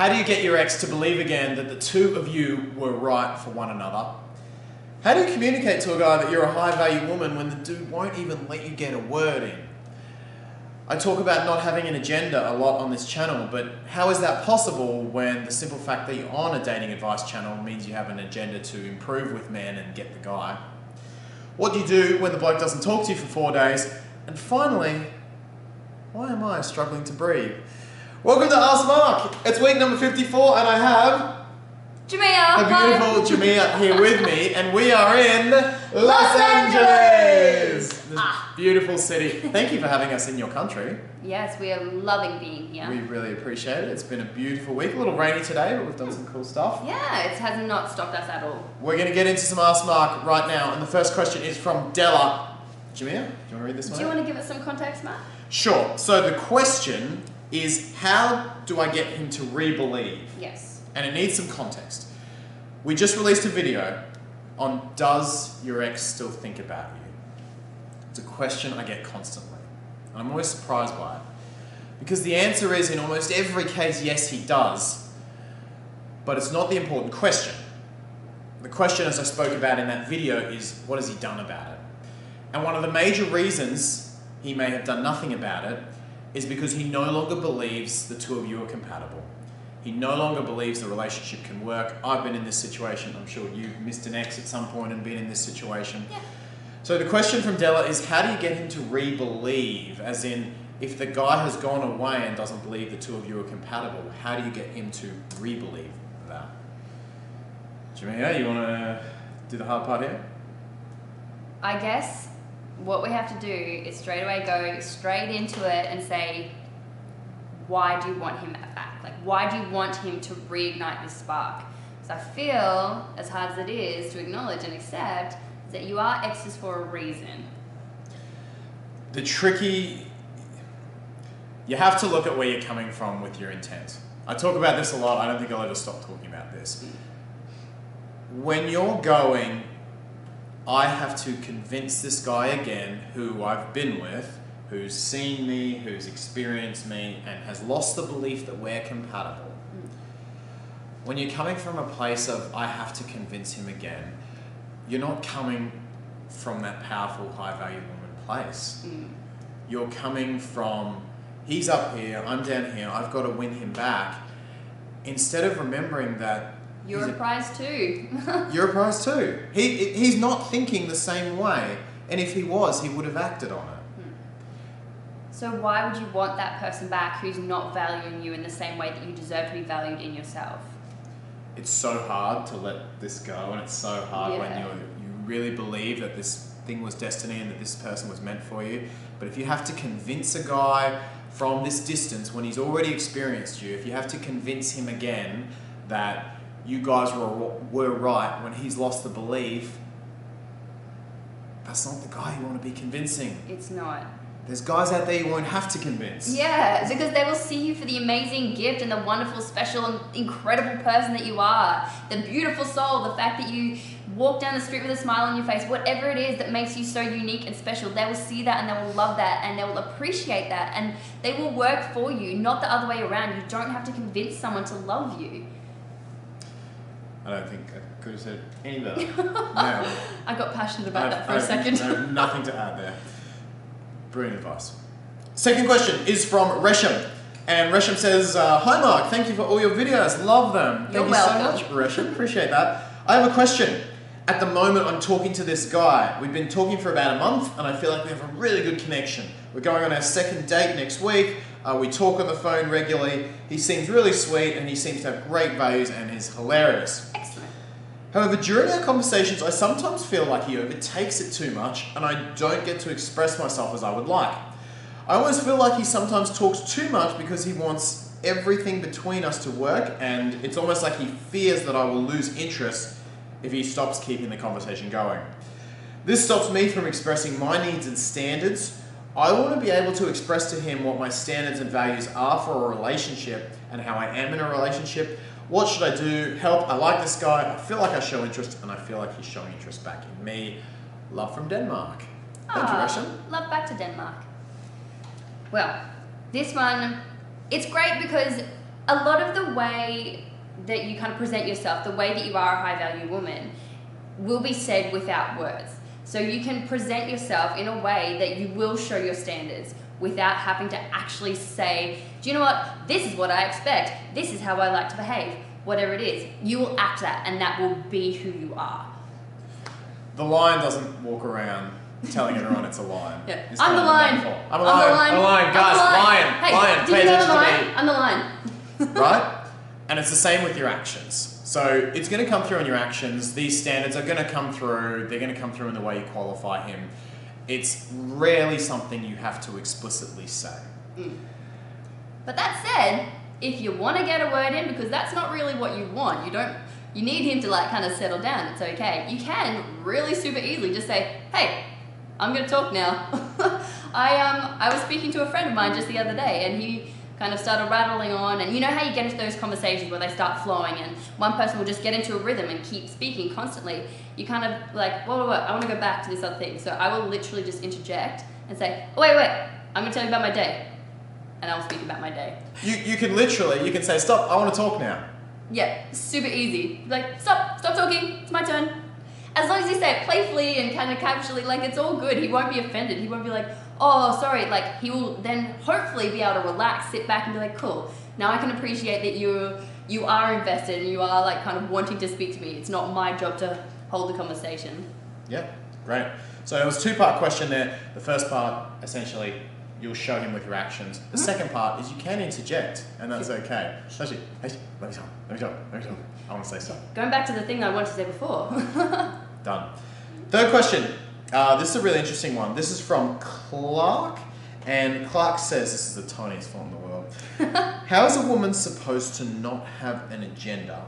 How do you get your ex to believe again that the two of you were right for one another? How do you communicate to a guy that you're a high-value woman when the dude won't even let you get a word in? I talk about not having an agenda a lot on this channel, but how is that possible when the simple fact that you're on a dating advice channel means you have an agenda to improve with men and get the guy? What do you do when the bloke doesn't talk to you for 4 days? And finally, why am I struggling to breathe? Welcome to Ask Mark. It's week number 54 and I have Jermia, the beautiful Jermia here with me, and we are in Los Angeles! This beautiful city. Thank you for having us in your country. Yes, we are loving being here. We really appreciate it. It's been a beautiful week. A little rainy today, but we've done some cool stuff. Yeah, it has not stopped us at all. We're going to get into some Ask Mark right now, and the first question is from Della. Jermia, do you want to read this one? Do you want to give us some context, Matt? Sure. So the question is, how do I get him to re-believe? Yes. And it needs some context. We just released a video on does your ex still think about you? It's a question I get constantly. I'm always surprised by it. Because the answer is in almost every case, yes, he does. But it's not the important question. The question, as I spoke about in that video, is what has he done about it? And one of the major reasons he may have done nothing about it is because he no longer believes the two of you are compatible. He no longer believes the relationship can work. I've been in this situation. I'm sure you've missed an ex at some point and been in this situation. Yeah. So the question from Della is, how do you get him to re-believe? As in, if the guy has gone away and doesn't believe the two of you are compatible, how do you get him to re-believe that? Jermia, you want to do the hard part here? I guess what we have to do is straight away go straight into it and say, why do you want him back? Like, why do you want him to reignite this spark? Because I feel, as hard as it is to acknowledge and accept, is that you are exes for a reason. You have to look at where you're coming from with your intent. I talk about this a lot. I don't think I'll ever stop talking about this. When you're going, I have to convince this guy again who I've been with, who's seen me, who's experienced me, and has lost the belief that we're compatible. When you're coming from a place of, I have to convince him again, you're not coming from that powerful, high-value woman place. You're coming from, he's up here, I'm down here, I've got to win him back. Instead of remembering that you're a prize too. You're a prize too. He's not thinking the same way, and if he was, he would have acted on it. So why would you want that person back who's not valuing you in the same way that you deserve to be valued in yourself? It's so hard to let this go, and it's so hard when you really believe that this thing was destiny and that this person was meant for you. But if you have to convince a guy from this distance when he's already experienced you, if you have to convince him again that you guys were right when he's lost the belief, that's not the guy you want to be convincing. It's not. There's guys out there you won't have to convince. Yeah, because they will see you for the amazing gift and the wonderful, special, and incredible person that you are. The beautiful soul, the fact that you walk down the street with a smile on your face, whatever it is that makes you so unique and special, they will see that and they will love that and they will appreciate that and they will work for you, not the other way around. You don't have to convince someone to love you. I don't think I could have said any better. No. I got passionate about that for a second. I have nothing to add there. Brilliant advice. Second question is from Resham. And Resham says, hi Mark, thank you for all your videos. Love them. You're Thank welcome. you so much, Resham. Appreciate that. I have a question. At the moment, I'm talking to this guy. We've been talking for about a month, and I feel like we have a really good connection. We're going on our second date next week. We talk on the phone regularly. He seems really sweet, and he seems to have great values, and is hilarious. Excellent. However, during our conversations, I sometimes feel like he overtakes it too much and I don't get to express myself as I would like. I almost feel like he sometimes talks too much because he wants everything between us to work, and it's almost like he fears that I will lose interest if he stops keeping the conversation going. This stops me from expressing my needs and standards. I want to be able to express to him what my standards and values are for a relationship and how I am in a relationship. What should I do? Help, I like this guy, I feel like I show interest, and I feel like he's showing interest back in me. Love from Denmark. Thank you, Resham. Love back to Denmark. Well, this one, it's great because A lot of the way that you kind of present yourself, the way that you are a high value woman, will be said without words. So you can present yourself in a way that you will show your standards without having to actually say, do you know what, this is what I expect, this is how I like to behave, whatever it is. You will act that, and that will be who you are. The lion doesn't walk around telling everyone it's a lion. Yeah. It's I'm the lion. I'm a lion. I'm a lion. Guys, lion. Hey, lion. did Pay you know attention I'm the to lion? me. I'm the lion. Right? And it's the same with your actions. So it's going to come through in your actions. These standards are going to come through. They're going to come through in the way you qualify him. It's rarely something you have to explicitly say. But that said, if you want to get a word in, because that's not really what you want, you need him to like kind of settle down, it's okay. You can really super easily just say, hey, I'm going to talk now. I was speaking to a friend of mine just the other day, and he kind of started rattling on, and you know how you get into those conversations where they start flowing and one person will just get into a rhythm and keep speaking constantly. You kind of like, whoa, I want to go back to this other thing. So I will literally just interject and say, oh, wait, I'm going to tell you about my day. And I will speak about my day. You can say, stop, I want to talk now. Yeah, super easy. Like, stop talking, it's my turn. As long as you say it playfully and kind of casually, like, it's all good. He won't be offended. He won't be like, oh, sorry. Like, he will then hopefully be able to relax, sit back and be like, cool. Now I can appreciate that you are invested and you are like kind of wanting to speak to me. It's not my job to hold the conversation. Yeah, great. So it was a two-part question there. The first part, essentially, you'll show him with your actions. The second part is you can interject, and that's okay. Especially, hey, let me talk. I want to say something. Going back to the thing I wanted to say before. Done. Third question. This is a really interesting one. This is from Clark, and Clark says, this is the tiniest font in the world. How is a woman supposed to not have an agenda,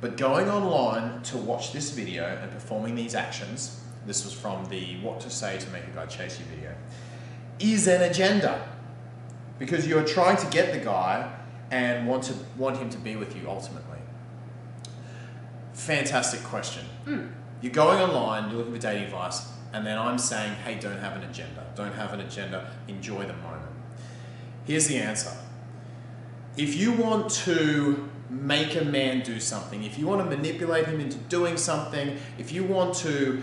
but going online to watch this video and performing these actions, this was from the What to Say to Make a Guy Chase You video, is an agenda? Because you're trying to get the guy and want him to be with you ultimately. Fantastic question. You're going online, you're looking for dating advice, and then I'm saying, hey, don't have an agenda. Don't have an agenda, enjoy the moment. Here's the answer. If you want to make a man do something, if you want to manipulate him into doing something, if you want to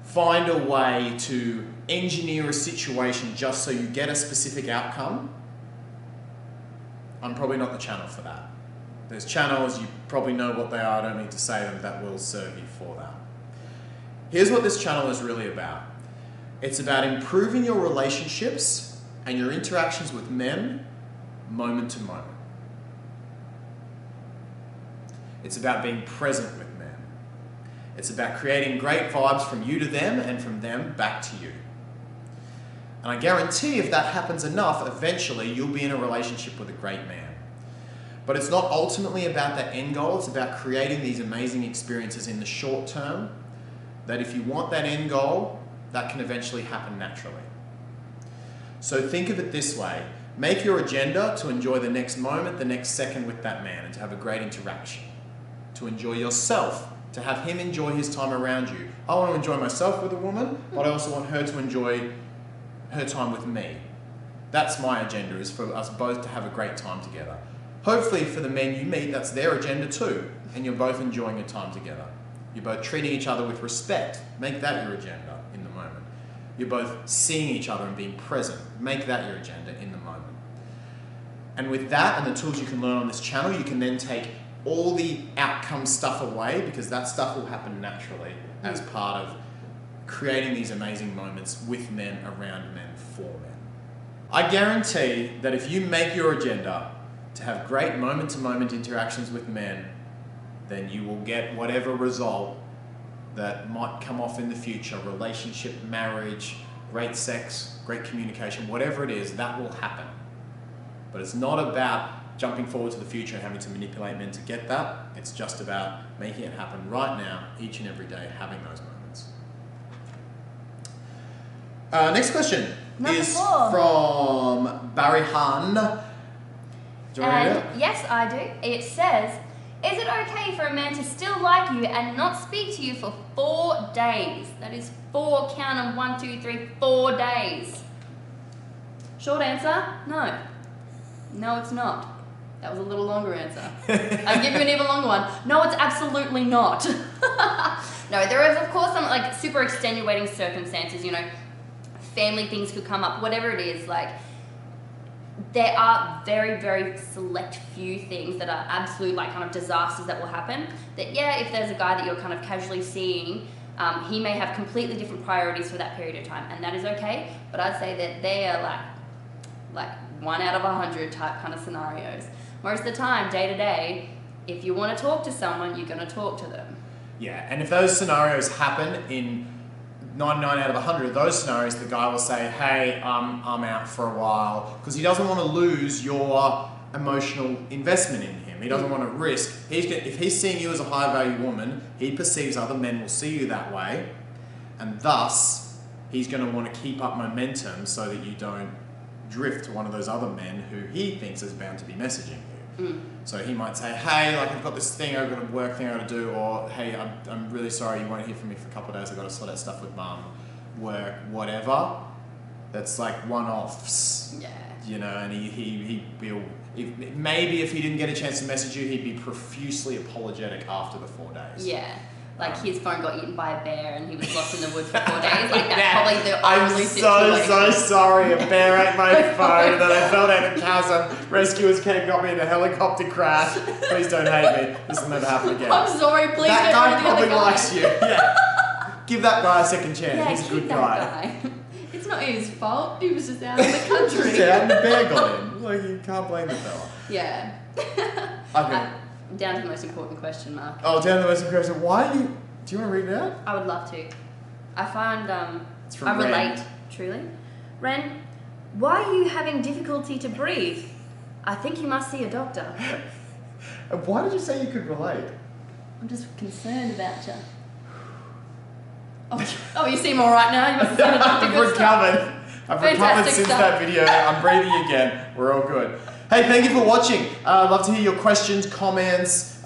find a way to engineer a situation just so you get a specific outcome, I'm probably not the channel for that. There's channels, you probably know what they are, I don't need to say them, that will serve you for that. Here's what this channel is really about. It's about improving your relationships and your interactions with men moment to moment. It's about being present with men. It's about creating great vibes from you to them and from them back to you. And I guarantee if that happens enough, eventually you'll be in a relationship with a great man. But it's not ultimately about that end goal, it's about creating these amazing experiences in the short term, that if you want that end goal, that can eventually happen naturally. So think of it this way. Make your agenda to enjoy the next moment, the next second with that man, and to have a great interaction. To enjoy yourself, to have him enjoy his time around you. I want to enjoy myself with a woman, but I also want her to enjoy her time with me. That's my agenda, is for us both to have a great time together. Hopefully for the men you meet, that's their agenda too, and you're both enjoying your time together. You're both treating each other with respect. Make that your agenda in the moment. You're both seeing each other and being present. Make that your agenda in the moment. And with that and the tools you can learn on this channel, you can then take all the outcome stuff away, because that stuff will happen naturally as part of creating these amazing moments with men, around men, for men. I guarantee that if you make your agenda to have great moment-to-moment interactions with men, then you will get whatever result that might come off in the future, relationship, marriage, great sex, great communication, whatever it is, that will happen. But it's not about jumping forward to the future and having to manipulate men to get that. It's just about making it happen right now, each and every day, having those moments. Next question is from Barry Han. Do you want to read it? Yes, I do. It says, is it okay for a man to still like you and not speak to you for 4 days? That is 4, count them, 1, 2, 3, 4 days. Short answer, no. No, it's not. That was a little longer answer. I'll give you an even longer one. No, it's absolutely not. No, there is of course some like super extenuating circumstances, you know, family things could come up, whatever it is, like there are very, very select few things that are absolute like kind of disasters that will happen. That yeah, if there's a guy that you're kind of casually seeing, he may have completely different priorities for that period of time, and that is okay. But I'd say that they are like 1 out of 100 type kind of scenarios. Most of the time, day to day, if you want to talk to someone, you're going to talk to them. Yeah, and if those scenarios happen in 99 out of 100 of those scenarios, the guy will say, hey, I'm out for a while, because he doesn't want to lose your emotional investment in him. He doesn't want to risk. If he's seeing you as a high-value woman, he perceives other men will see you that way, and thus, he's going to want to keep up momentum so that you don't drift to one of those other men who he thinks is bound to be messaging you. So he might say, hey, like I've got this thing, I've got a work thing I've got to do, or hey, I'm really sorry you won't hear from me for a couple of days, I've got to sort out stuff with mum, work, whatever. That's like one-offs. Yeah. You know, and maybe if he didn't get a chance to message you, he'd be profusely apologetic after the 4 days. Yeah. Like his phone got eaten by a bear and he was lost in the woods for 4 days. Like that's probably the only situation. I'm so sorry. A bear ate my phone and then I fell down a chasm. Rescuers came and got me in a helicopter crash. Please don't hate me. This will never happen again. I'm sorry, please that get guy rid of the probably other guy. likes you. Yeah. Give that guy a second chance. Yeah, He's a good keep guy. that guy. It's not his fault. He was just out of the country. Yeah, and the bear got him. Like, you can't blame the fella. Yeah. Okay. Down to the most important question, Mark. Oh, down to the most important question. Why are you... Do you want to read it out? I would love to. I find It's from I Ren. relate, truly. Ren, why are you having difficulty to breathe? I think you must see a doctor. Why did you say you could relate? I'm just concerned about you. Oh, you seem all right now. You must have seen a doctor. I've recovered. I've recovered Fantastic since stuff. that video. I'm breathing again. We're all good. Hey, thank you for watching. I'd love to hear your questions, comments,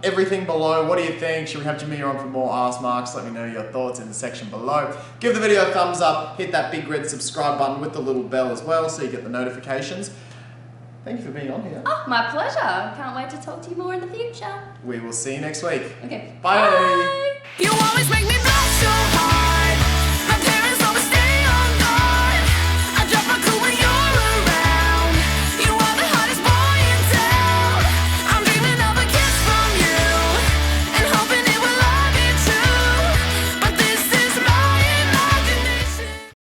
everything below. What do you think? Should we have Jermia on for more Ask Marks? Let me know your thoughts in the section below. Give the video a thumbs up. Hit that big red subscribe button with the little bell as well so you get the notifications. Thank you for being on here. Oh, my pleasure. Can't wait to talk to you more in the future. We will see you next week. Okay. Bye. You always make me